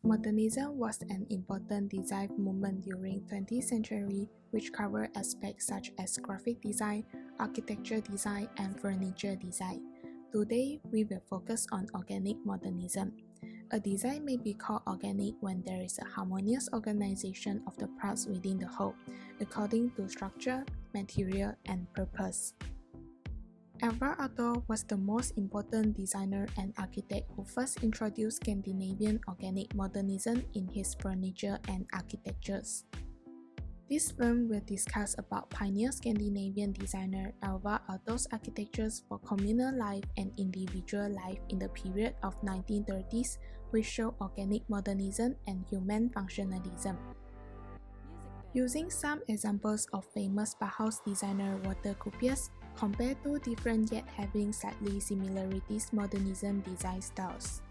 Modernism was an important design movement during 20th century which covered aspects such as graphic design, architecture design, and furniture design. Today, we will focus on organic modernism. A design may be called organic when there is a harmonious organization of the parts within the whole, according to structure, material, and purpose. Alvar Aalto was the most important designer and architect who first introduced Scandinavian organic modernism in his furniture and architectures. This film will discuss about pioneer Scandinavian designer Alvar Aalto's architectures for communal life and individual life in the period of 1930s, which show organic modernism and human functionalism. Using some examples of famous Bauhaus designer Walter Gropius, compare two different yet having slightly similarities modernism design styles.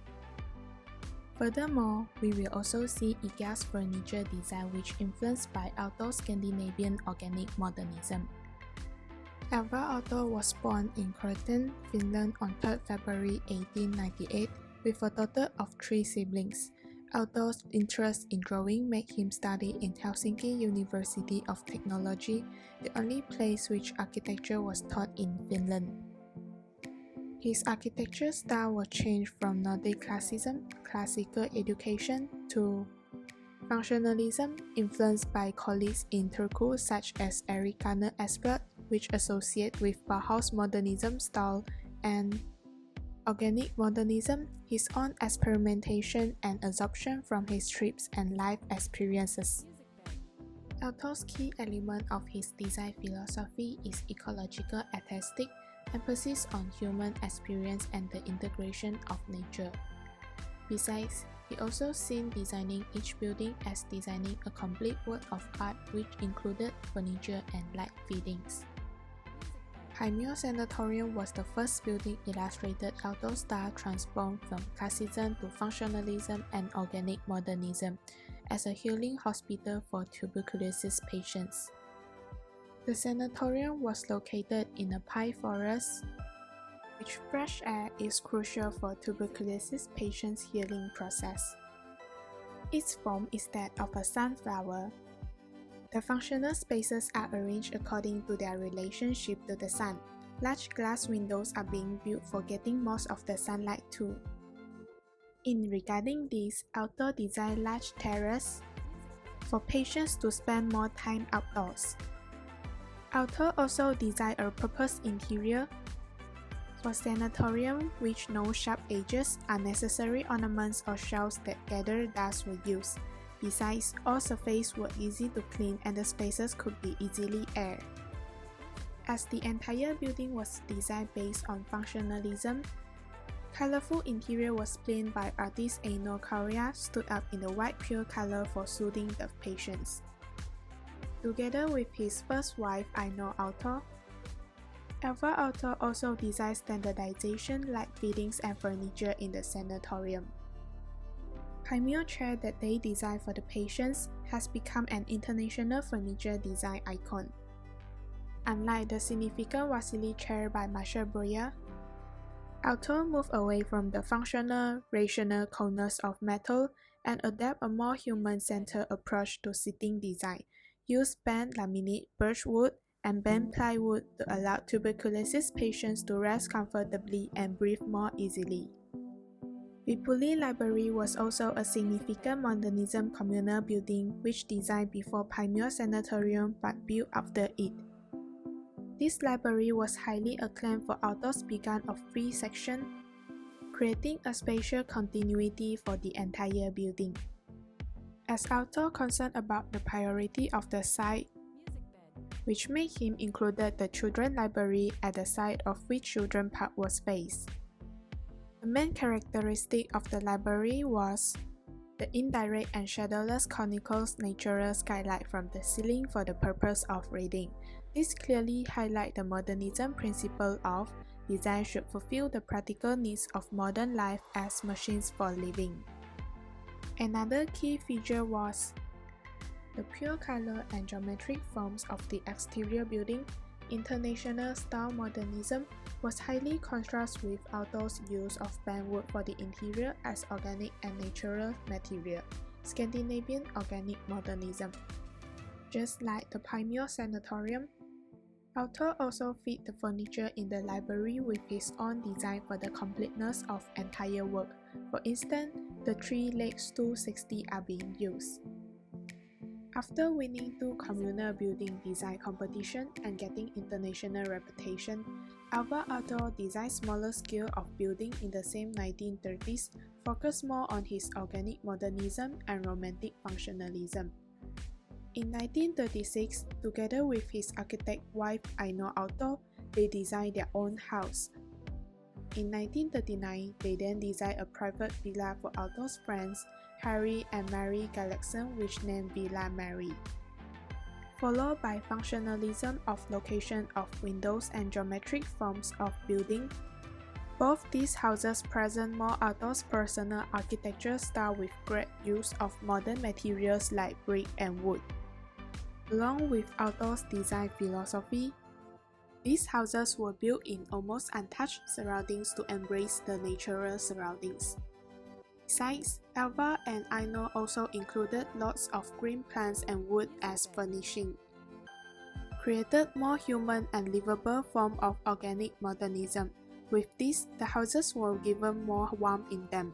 Furthermore, we will also see IKEA's furniture design which influenced by Aalto's Scandinavian organic modernism. Alvar Aalto was born in Croton, Finland on 3 February 1898 with a total of 3 siblings. Aalto's interest in drawing made him study in Helsinki University of Technology, the only place which architecture was taught in Finland. His architecture style was changed from Nordic classicism, classical education, to functionalism, influenced by colleagues in Turku such as Erik Garner Asplund, which associate with Bauhaus modernism style, and organic modernism, his own experimentation and absorption from his trips and life experiences. Aalto's key element of his design philosophy is ecological aesthetic, emphasis on human experience and the integration of nature. Besides, he also seen designing each building as designing a complete work of art which included furniture and light fittings. Paimio Sanatorium was the first building illustrated Aalto style transformed from classicism to functionalism and organic modernism as a healing hospital for tuberculosis patients. The sanatorium was located in a pine forest, which fresh air is crucial for tuberculosis patients' healing process. Its form is that of a sunflower. The functional spaces are arranged according to their relationship to the sun. Large glass windows are being built for getting most of the sunlight too. In regarding this, Aalto designed large terraces for patients to spend more time outdoors. Aalto also designed a purpose interior for sanatorium which no sharp edges, unnecessary ornaments or shelves that gather dust were used. Besides, all surfaces were easy to clean and the spaces could be easily aired. As the entire building was designed based on functionalism, colorful interior was planned by artist Eino Kauria stood up in the white pure color for soothing the patients. Together with his first wife Aino Aalto, Alvar Aalto also designed standardization, light fittings and furniture in the sanatorium. Paimio chair that they designed for the patients has become an international furniture design icon. Unlike the significant Vasily chair by Marshall Breuer, Aalto moved away from the functional, rational corners of metal and adapt a more human-centered approach to seating design, used bent laminate birchwood and bent plywood to allow tuberculosis patients to rest comfortably and breathe more easily. Vipuli Library was also a significant modernism communal building which designed before Paimio Sanatorium but built after it. This library was highly acclaimed for Aalto's begun of free section, creating a spatial continuity for the entire building. As Aalto concerned about the priority of the site, which made him included the children library at the site of which children park was based. The main characteristic of the library was the indirect and shadowless conical natural skylight from the ceiling for the purpose of reading. This clearly highlights the modernism principle of design should fulfill the practical needs of modern life as machines for living. Another key feature was the pure color and geometric forms of the exterior building. International style modernism was highly contrast with Aalto's use of bamboo for the interior as organic and natural material, Scandinavian organic modernism. Just like the Pioneer Sanatorium, Aalto also fit the furniture in the library with his own design for the completeness of entire work. For instance, the 3-leg stool 60 are being used. After winning 2 communal building design competitions and getting international reputation, Alvar Aalto designed smaller scale of building in the same 1930s, focused more on his organic modernism and romantic functionalism. In 1936, together with his architect wife Alvar Aalto, they designed their own house. In 1939, they then designed a private villa for Aalto's friends, Harry and Mary Galaxon, which named Villa Mary. Followed by functionalism of location of windows and geometric forms of building. Both these houses present more Aalto's personal architecture style with great use of modern materials like brick and wood. Along with Aalto's design philosophy, these houses were built in almost untouched surroundings to embrace the natural surroundings. Besides, Alvar and Aino also included lots of green plants and wood as furnishing, created more human and livable form of organic modernism. With this, the houses were given more warmth in them.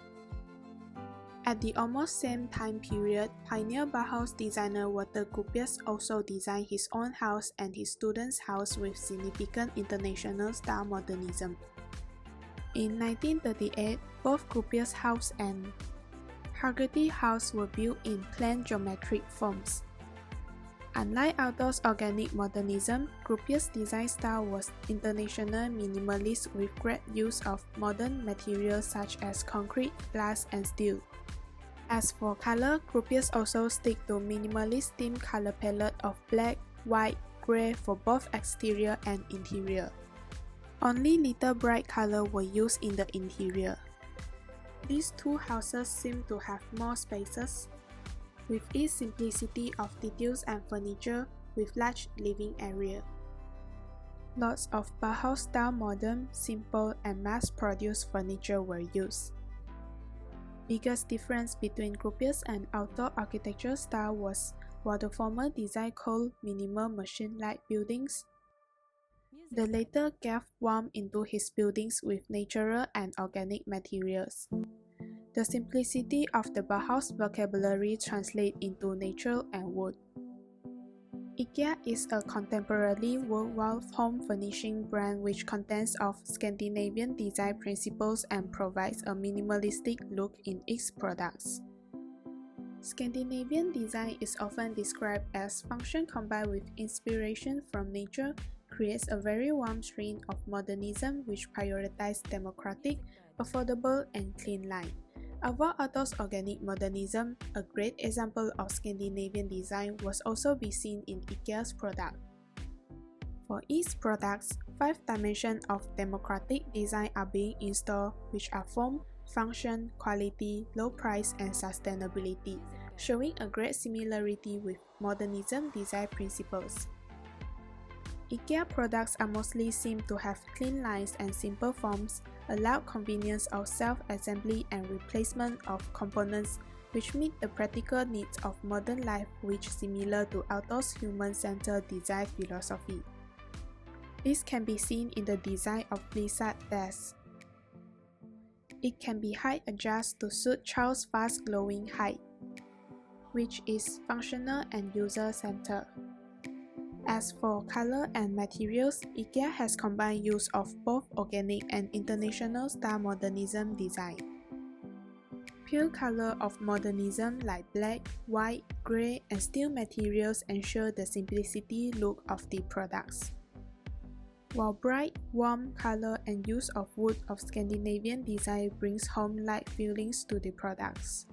At the almost same time period, pioneer Bauhaus designer Walter Gropius also designed his own house and his students' house with significant international style modernism. In 1938, both Gropius' house and Haggerty house were built in plain geometric forms. Unlike Aalto's organic modernism, Gropius' design style was international minimalist with great use of modern materials such as concrete, glass, and steel. As for color, Gropius also stick to minimalist theme color palette of black, white, gray for both exterior and interior. Only little bright color were used in the interior. These 2 houses seem to have more spaces, with its simplicity of details and furniture with large living area. Lots of Bauhaus-style modern, simple, and mass-produced furniture were used. Biggest difference between Gropius and Aalto architecture style was, while the former designed cold, minimal machine-like buildings, the latter gave warmth into his buildings with natural and organic materials. The simplicity of the Bauhaus vocabulary translates into natural and wood. IKEA is a contemporary worldwide home furnishing brand which contains of Scandinavian design principles and provides a minimalistic look in its products. Scandinavian design is often described as function combined with inspiration from nature, creates a very warm strain of modernism which prioritizes democratic, affordable, and clean line. Alvar Aalto's organic modernism, a great example of Scandinavian design, was also be seen in IKEA's product. For its products, 5 dimensions of democratic design are being installed, which are form, function, quality, low price, and sustainability, showing a great similarity with modernism design principles. IKEA products are mostly seem to have clean lines and simple forms, allow convenience of self-assembly and replacement of components which meet the practical needs of modern life, which similar to Aalto's human-centered design philosophy. This can be seen in the design of Blizzard desk. It can be height adjusted to suit child's fast-growing height, which is functional and user-centered. As for color and materials, IKEA has combined use of both organic and international style modernism design. Pure color of modernism like black, white, gray, and steel materials ensure the simplicity look of the products, while bright, warm color and use of wood of Scandinavian design brings home-like feelings to the products.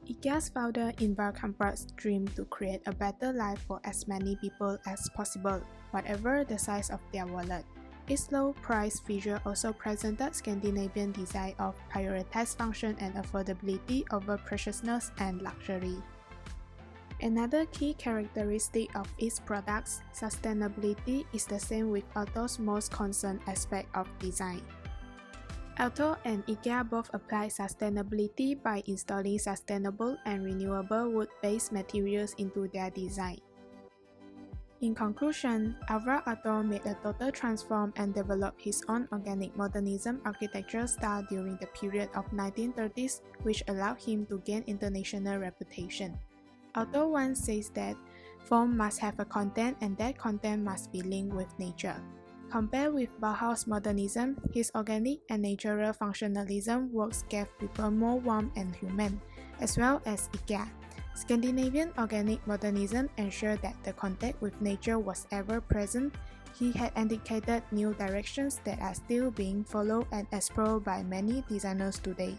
IKEA's founder Ingvar Kamprad's dream to create a better life for as many people as possible, whatever the size of their wallet. Its low-price feature also presented Scandinavian design of prioritized function and affordability over preciousness and luxury. Another key characteristic of its products, sustainability, is the same with Aalto's most concerned aspect of design. Aalto and IKEA both apply sustainability by installing sustainable and renewable wood-based materials into their design. In conclusion, Alvar Aalto made a total transform and developed his own organic modernism architectural style during the period of 1930s, which allowed him to gain international reputation. Aalto once says that form must have a content and that content must be linked with nature. Compared with Bauhaus modernism, his organic and natural functionalism works gave people more warm and human, as well as IKEA. Scandinavian organic modernism ensured that the contact with nature was ever present. He had indicated new directions that are still being followed and explored by many designers today.